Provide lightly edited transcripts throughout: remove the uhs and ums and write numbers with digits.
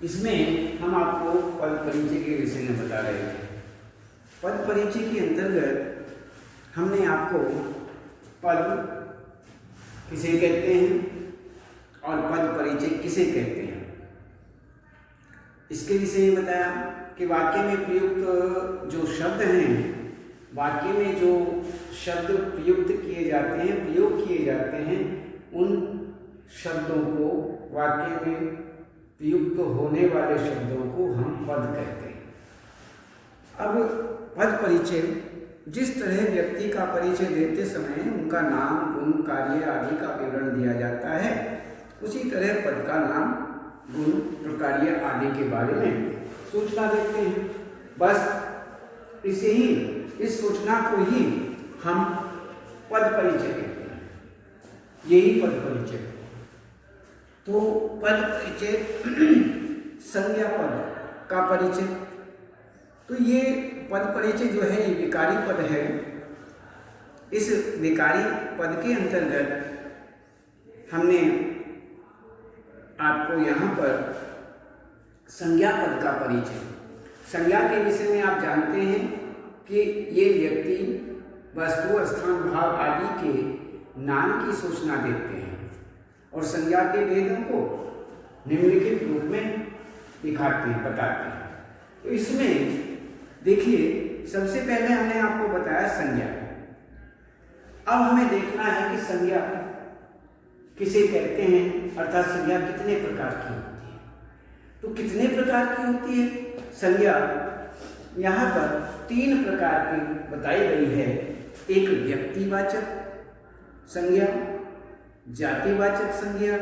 इसमें हम आपको पद परिचय के विषय में बता रहे थे। पद परिचय के अंतर्गत हमने आपको पद किसे कहते हैं और पद परिचय किसे कहते हैं इसके विषय में बताया कि वाक्य में प्रयुक्त जो शब्द हैं, वाक्य में जो शब्द प्रयुक्त किए जाते हैं, प्रयोग किए जाते हैं, उन शब्दों को, वाक्य में प्रयुक्त होने वाले शब्दों को हम पद कहते हैं। अब पद परिचय जिस तरह व्यक्ति का परिचय देते समय उनका नाम, गुण, कार्य आदि का विवरण दिया जाता है, उसी तरह पद का नाम, गुण, प्रकार्य आदि के बारे में सूचना देते हैं। बस इस सूचना को ही हम पद परिचय कहते हैं। यही पद परिचय। तो पद परिचय संज्ञा पद का परिचय। तो ये पद परिचय जो है ये विकारी पद है। इस विकारी पद के अंतर्गत हमने आपको यहाँ पर संज्ञा पद का परिचय। संज्ञा के विषय में आप जानते हैं कि ये व्यक्ति, वस्तु, स्थान, भाव आदि के नाम की सूचना देते हैं और संज्ञा के भेदों को निम्नलिखित रूप में दिखाते हैं, बताते हैं। तो इसमें देखिए, सबसे पहले हमने आपको बताया संज्ञा। अब हमें देखना है कि संज्ञा किसे कहते हैं, अर्थात संज्ञा कितने प्रकार की होती है। तो कितने प्रकार की होती है संज्ञा, यहाँ पर 3 प्रकार की बताई गई है। एक व्यक्तिवाचक संज्ञा, जातिवाचक संज्ञा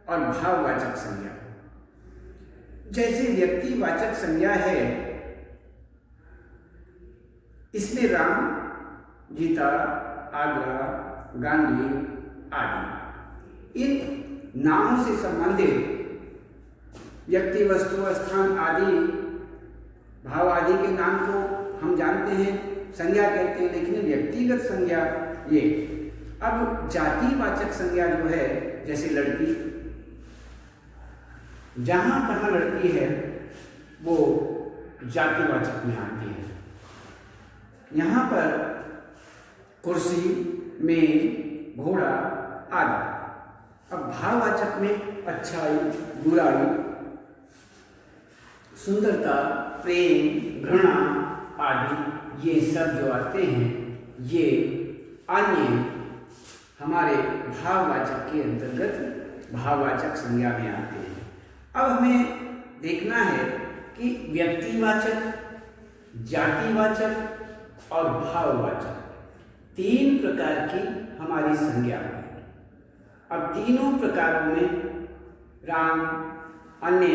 और भाववाचक संज्ञा। जैसे व्यक्तिवाचक संज्ञा है, इसमें राम, गीता, आगरा, गांधी आदि इन नामों से संबंधित व्यक्ति, वस्तु, स्थान आदि, भाव आदि के नाम को हम जानते हैं, संज्ञा कहते हैं। लेकिन व्यक्तिगत संज्ञा ये। अब जातिवाचक संज्ञा जो है, जैसे लड़की, जहां कहाँ लड़की है वो जातिवाचक में आती है। यहाँ पर कुर्सी, मेज, घोड़ा आदि। अब भाववाचक में अच्छाई, बुराई, सुंदरता, प्रेम, घृणा आदि ये सब जो आते हैं, ये अन्य हमारे भाववाचक के अंतर्गत भाववाचक संज्ञा में आते हैं। अब हमें देखना है कि व्यक्तिवाचक, जातिवाचक और भाववाचक 3 प्रकार की हमारी संज्ञा है। अब तीनों प्रकारों में राम, अन्य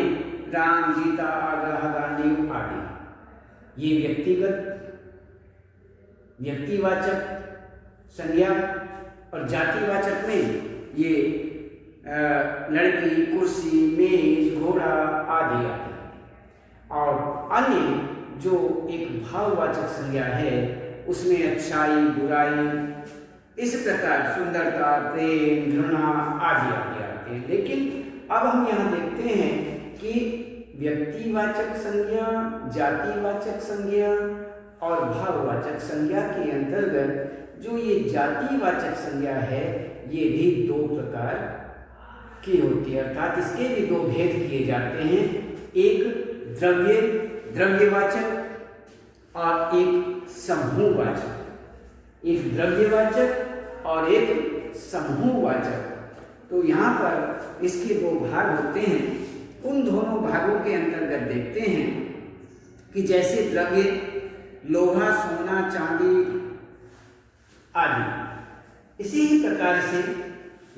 राम, गीता, आगरा, गांधी आदि ये व्यक्तिवाचक संज्ञा और जातिवाचक में ये लड़की, कुर्सी, मेज, घोड़ा आदि आदि। और अन्य जो एक भाववाचक संज्ञा है उसमें अच्छाई, बुराई, इस प्रकार सुंदरता, प्रेम, घृणा आदि आदि आते हैं। लेकिन अब हम यहाँ देखते हैं कि व्यक्तिवाचक संज्ञा, जातिवाचक संज्ञा और भाववाचक संज्ञा के अंतर्गत जो ये जातिवाचक संज्ञा है ये भी 2 प्रकार की होती है, अर्थात इसके भी 2 भेद किए जाते हैं। एक द्रव्यवाचक और एक समूहवाचक। एक द्रव्यवाचक और एक समूहवाचक। तो यहाँ पर इसके 2 भाग होते हैं। उन दोनों भागों के अंतर्गत देखते हैं कि जैसे द्रव्य, लोहा, सोना, चांदी आदि। इसी ही प्रकार से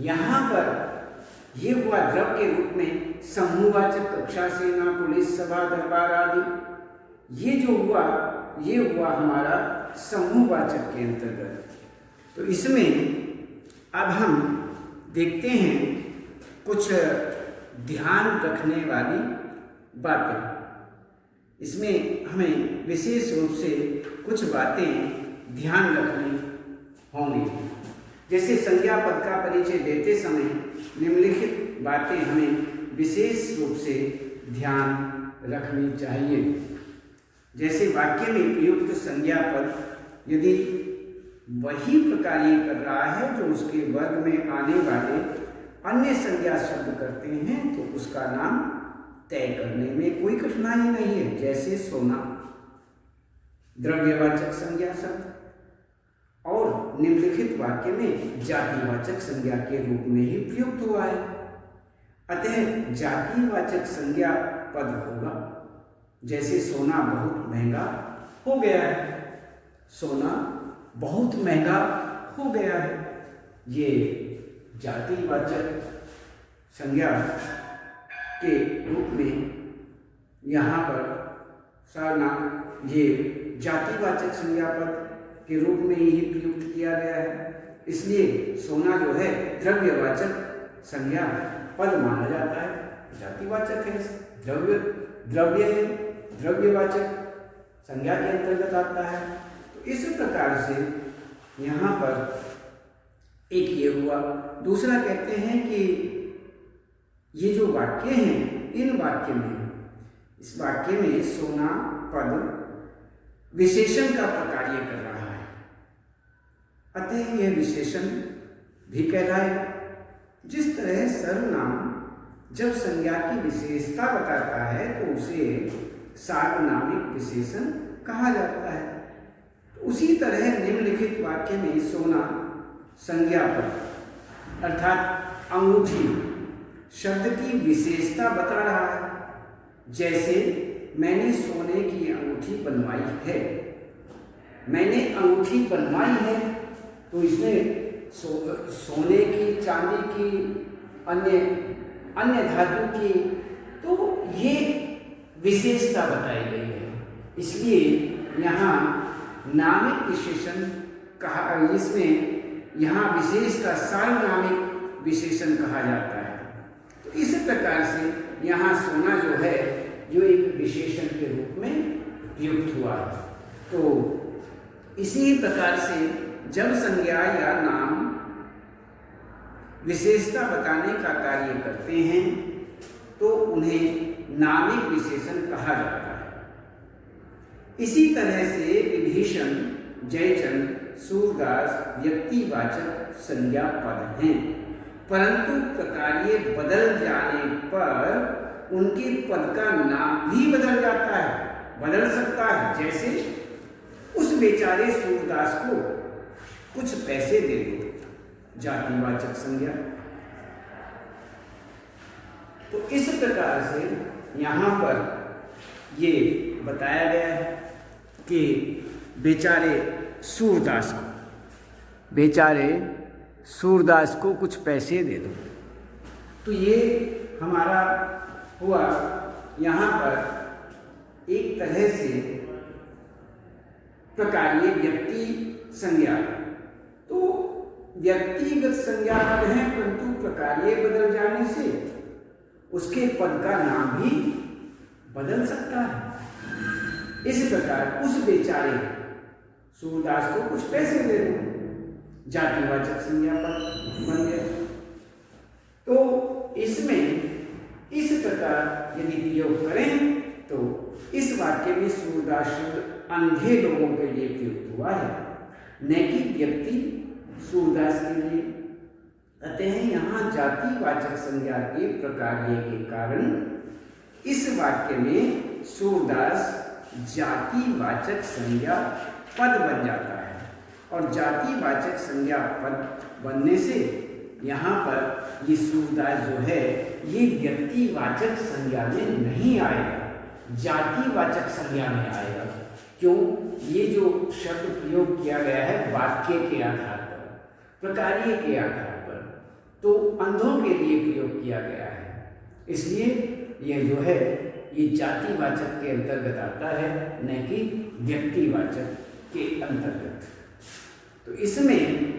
यहाँ पर ये हुआ द्रव्य के रूप में समूहवाचक, कक्षा, सेना, पुलिस, सभा, दरबार आदि। ये जो हुआ ये हुआ हमारा समूहवाचक के अंतर्गत। तो इसमें अब हम देखते हैं कुछ ध्यान रखने वाली बातें। इसमें हमें विशेष रूप से कुछ बातें ध्यान रखनी होंगी। जैसे संज्ञा पद का परिचय देते समय निम्नलिखित बातें हमें विशेष रूप से ध्यान रखनी चाहिए। जैसे वाक्य में प्रयुक्त संज्ञा पद यदि वही प्रकार्य कर रहा है जो उसके वर्ग में आने वाले अन्य संज्ञा शब्द करते हैं तो उसका नाम तय करने में कोई कठिनाई नहीं है। जैसे सोना द्रव्यवाचक संज्ञा शब्द और निम्नलिखित वाक्य में जातिवाचक संज्ञा के रूप में ही प्रयुक्त हुआ है, अतः जातिवाचक संज्ञा पद होगा। जैसे सोना बहुत महंगा हो गया है, सोना बहुत महंगा हो गया है, ये जातिवाचक संज्ञा के रूप में यहाँ पर सर्वनाम ये जातिवाचक संज्ञा पद के रूप में ही प्रयुक्त किया गया है। इसलिए सोना जो है द्रव्यवाचक संज्ञा पद माना जाता है, जातिवाचक है, द्रव्य है, द्रव्यवाचक संज्ञा के अंतर्गत आता है। तो इस प्रकार से यहाँ पर एक ये हुआ। दूसरा कहते हैं कि ये जो वाक्य हैं, इन वाक्य में, इस वाक्य में सोना पद विशेषण का प्रकार्य कर रहा है, अतः यह विशेषण भी कहलाएगा। जिस तरह सर्वनाम जब संज्ञा की विशेषता बताता है तो उसे सार्वनामिक विशेषण कहा जाता है, उसी तरह निम्नलिखित वाक्य में सोना संज्ञा पद अर्थात अंगूठी शब्द की विशेषता बता रहा है। जैसे मैंने सोने की अंगूठी बनवाई है, मैंने अंगूठी बनवाई है तो इसमें सोने की, चांदी की, अन्य धातु की, तो ये विशेषता बताई गई है। इसलिए यहाँ नामिक विशेषण कहा, इसमें यहाँ विशेषता सार्वनामिक विशेषण कहा जाता है। तो इस प्रकार से यहाँ सोना जो है जो एक विशेषण के रूप में प्रयुक्त हुआ है। तो इसी प्रकार से जब संज्ञा या नाम विशेषता बताने का कार्य करते हैं तो उन्हें नामिक विशेषण कहा जाता है। इसी तरह से विभीषण, जयचंद, सूरदास व्यक्तिवाचक संज्ञा पद हैं, परंतु प्रकार्य बदल जाने पर उनके पद का नाम भी बदल जाता है, बदल सकता है। जैसे उस बेचारे सूरदास को कुछ पैसे दे दो, जातिवाचक संज्ञा। तो इस प्रकार से यहाँ पर ये बताया गया है कि बेचारे सूरदास को कुछ पैसे दे दो। तो ये हमारा हुआ यहाँ पर एक तरह से प्रकार्य व्यक्ति संज्ञा। तो व्यक्तिगत संज्ञा पद है, परंतु प्रकार्य बदल जाने से उसके पद का नाम भी बदल सकता है। इस प्रकार उस बेचारे सूरदास को कुछ पैसे दे दो, जातिवाचक संज्ञा पद बन गया। तो इसमें इस प्रकार यदि प्रयोग करें तो इस वाक्य में सूरदास शब्द अंधे लोगों के लिए प्रयुक्त हुआ है, न कि व्यक्ति सूरदास के लिए। अतः यहाँ जातिवाचक संज्ञा के प्रकार्य के कारण इस वाक्य में सूरदास जातिवाचक संज्ञा पद बन जाता है, और जातिवाचक संज्ञा पद बनने से यहाँ पर ये सूरदास जो है ये व्यक्तिवाचक संज्ञा में नहीं आएगा, जातिवाचक संज्ञा में आएगा। क्यों? ये जो शब्द प्रयोग किया गया है वाक्य के आधार पर, प्रकार्य के आधार पर, तो अंधों के लिए प्रयोग किया गया है, इसलिए यह जो है ये जातिवाचक के अंतर्गत आता है, न कि व्यक्तिवाचक के अंतर्गत। तो इसमें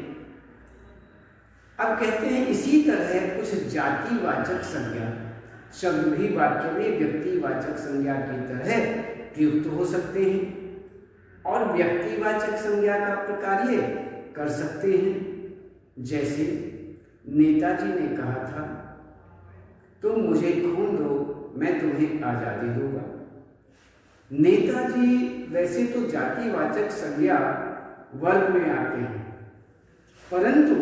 अब कहते हैं इसी तरह कुछ जातिवाचक संज्ञा शब्द भी वाक्य में व्यक्तिवाचक संज्ञा की तरह प्रयुक्त हो सकते हैं और व्यक्तिवाचक संज्ञा का प्रकार्य कर सकते हैं। जैसे नेताजी ने कहा था तुम मुझे खून दो मैं तुम्हें आज़ादी दूंगा। नेताजी वैसे तो जातिवाचक संज्ञा वर्ग में आते हैं, परंतु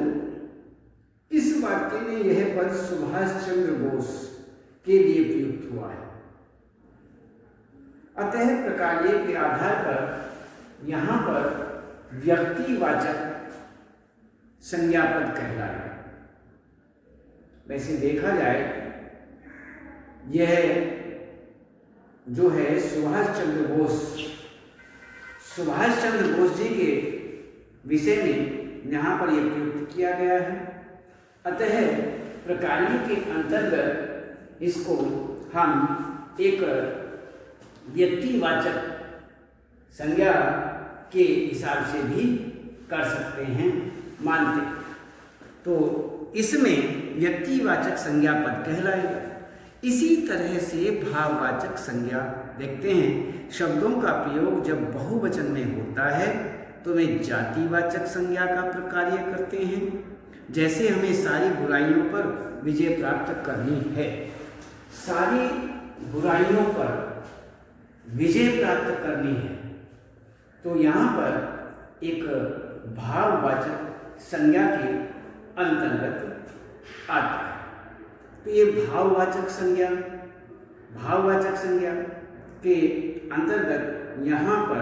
इस वाक्य में यह पद सुभाष चंद्र बोस के लिए प्रयुक्त हुआ है। अतः प्रकार्य के आधार पर यहाँ पर व्यक्तिवाचक संज्ञापद कहलाएगा। वैसे देखा जाए यह जो है सुभाष चंद्र बोस जी के विषय में यहाँ पर यह प्रयुक्त किया गया है। अतः प्रकार्य के अंतर्गत इसको हम एक व्यक्तिवाचक संज्ञा के हिसाब से भी कर सकते हैं, मानते। तो इसमें व्यक्तिवाचक संज्ञा पद कहलाएगा। इसी तरह से भाववाचक संज्ञा देखते हैं। शब्दों का प्रयोग जब बहुवचन में होता है तो वे जातिवाचक संज्ञा का प्रकार्य करते हैं। जैसे हमें सारी बुराइयों पर विजय प्राप्त करनी है, सारी बुराइयों पर विजय प्राप्त करनी है, तो यहाँ पर एक भाववाचक संज्ञा के अंतर्गत आता है। तो ये भाववाचक संज्ञा के अंतर्गत यहाँ पर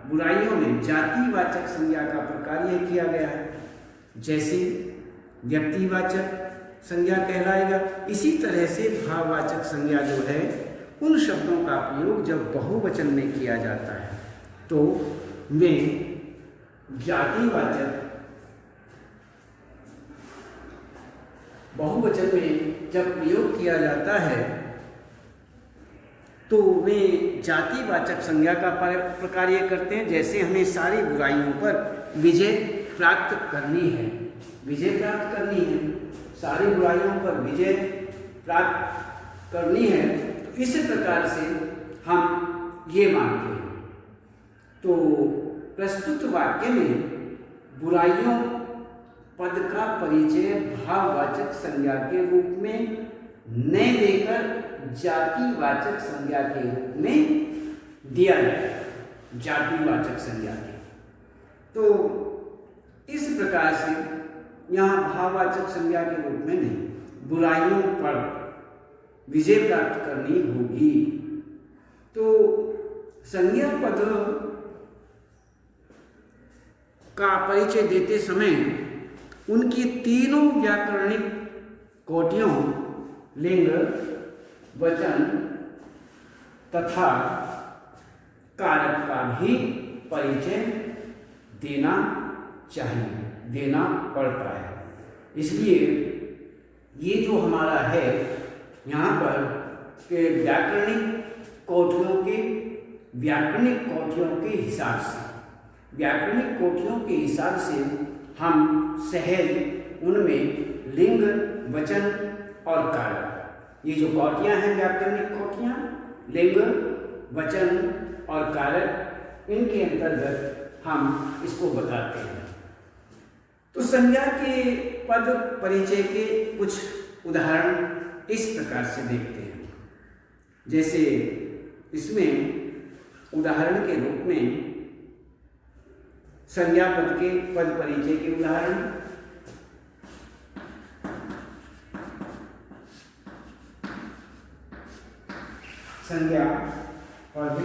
बुराइयों में जातिवाचक संज्ञा का प्रकार्य किया गया है। जैसे व्यक्तिवाचक संज्ञा कहलाएगा, इसी तरह से भाववाचक संज्ञा जो है उन शब्दों का प्रयोग जब बहुवचन में किया जाता है तो वे जातिवाचक, बहुवचन में जब प्रयोग किया जाता है तो वे जातिवाचक संज्ञा का प्रकार्य करते हैं। जैसे हमें सारी बुराइयों पर विजय प्राप्त करनी है, सारी बुराइयों पर विजय प्राप्त करनी है, तो इस प्रकार से हम ये मानते हैं। तो प्रस्तुत वाक्य में बुराइयों पद का परिचय भाववाचक संज्ञा के रूप में न देकर जातिवाचक संज्ञा के रूप में दिया गया, जातिवाचक संज्ञा के। तो इस प्रकार से यहाँ भाववाचक संज्ञा के रूप में नहीं, बुराइयों पर विजय प्राप्त करनी होगी। तो संज्ञा पद का परिचय देते समय उनकी तीनों व्याकरणिक कोटियों लिंग, वचन तथा कारक का भी परिचय देना चाहिए, देना पड़ता है। इसलिए ये जो हमारा है यहाँ पर के व्याकरणिक कोटियों के हिसाब से हम सहज उनमें लिंग, वचन और कारक, ये जो कोटियाँ हैं व्याकरणिक कोटियाँ, लिंग, वचन और कारक, इनके अंतर्गत हम इसको बताते हैं। तो संज्ञा के पद परिचय के कुछ उदाहरण इस प्रकार से देखते हैं। जैसे इसमें उदाहरण के रूप में संज्ञा पद के पद परिचय के उदाहरण, संज्ञा पद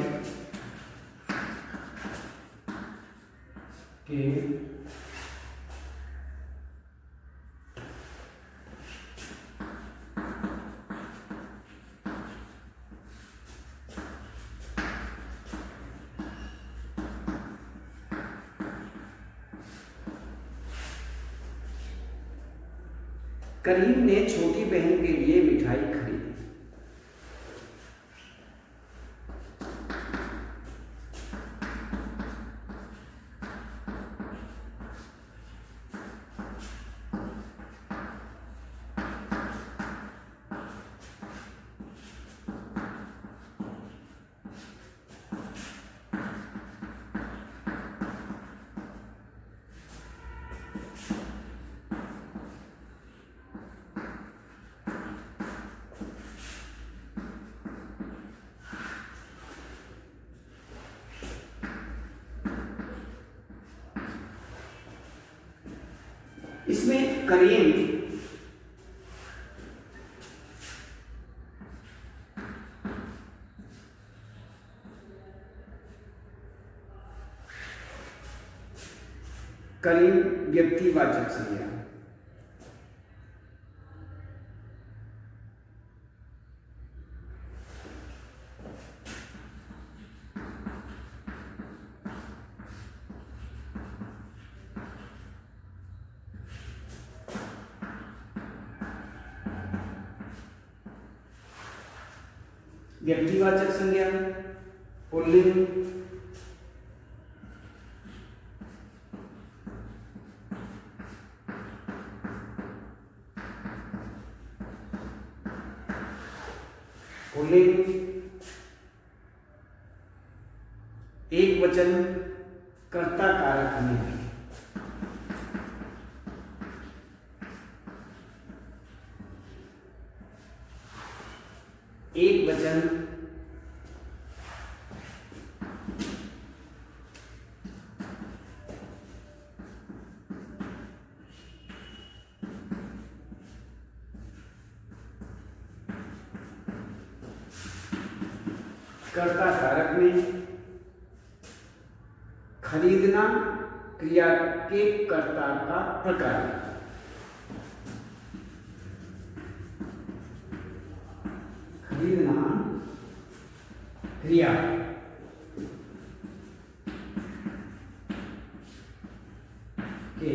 के करीम ने छोटी बहन के लिए मिठाई खरीदी। करीम करीम व्यक्तिवाचक संज्ञा। व्यक्तिवाचक संज्ञा पुल्लिंग, पुल्लिंग एक वचन कर्ता कारक में, एक वचन कर्ता कारक में, खरीदना क्रिया के कर्ता का प्रकार, खरीदना क्रिया के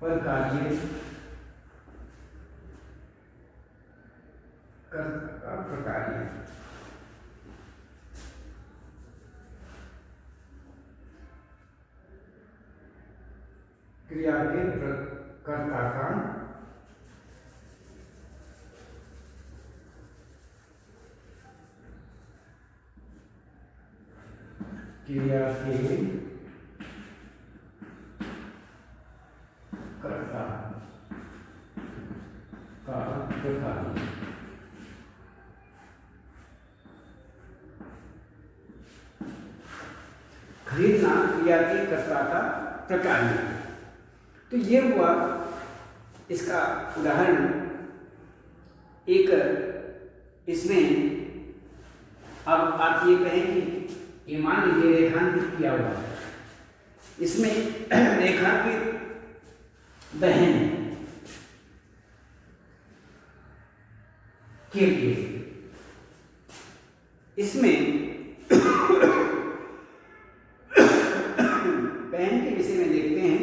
प्रकार्य कर्ता का प्रकार्य। क्रिया के कर्ता का क्रिया के कर्ता का प्रकार्य। खरीदना क्रिया के कर्ता का प्रकार्य। तो ये हुआ इसका उदाहरण। एक इसमें अब आप ये कहें कि ये मान लीजिए रेखांकित किया हुआ है, इसमें रेखांकित बहन के लिए इसमें बहन के विषय में देखते हैं।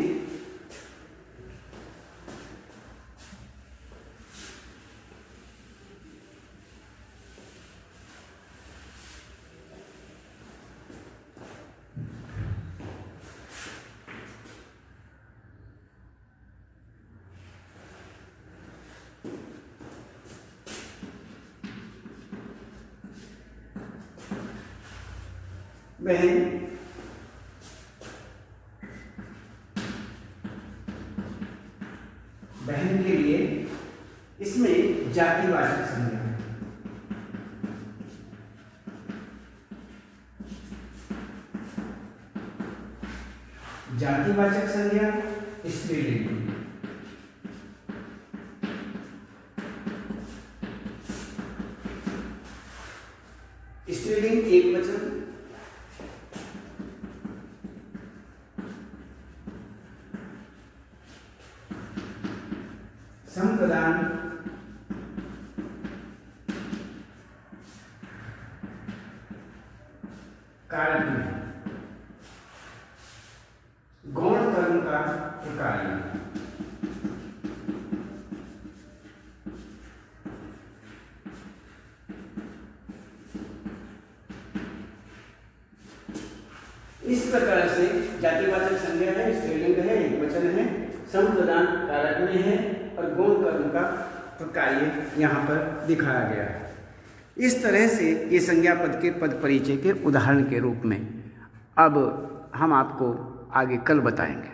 बहन बहन के लिए इसमें जातिवाचक संज्ञा है। जातिवाचक संज्ञा स्त्रीलिंग, स्त्रीलिंग एक वचन, संप्रदान कारक में, गौण कर्म का प्रकार्य। इस प्रकार से जातिवाचक संज्ञा है, स्त्रीलिंग है, एक वचन है, संप्रदान कारक में है और गौण कर्म का प्रकार्य यहाँ पर दिखाया गया है। इस तरह से ये संज्ञा पद के पद परिचय के उदाहरण के रूप में अब हम आपको आगे कल बताएंगे।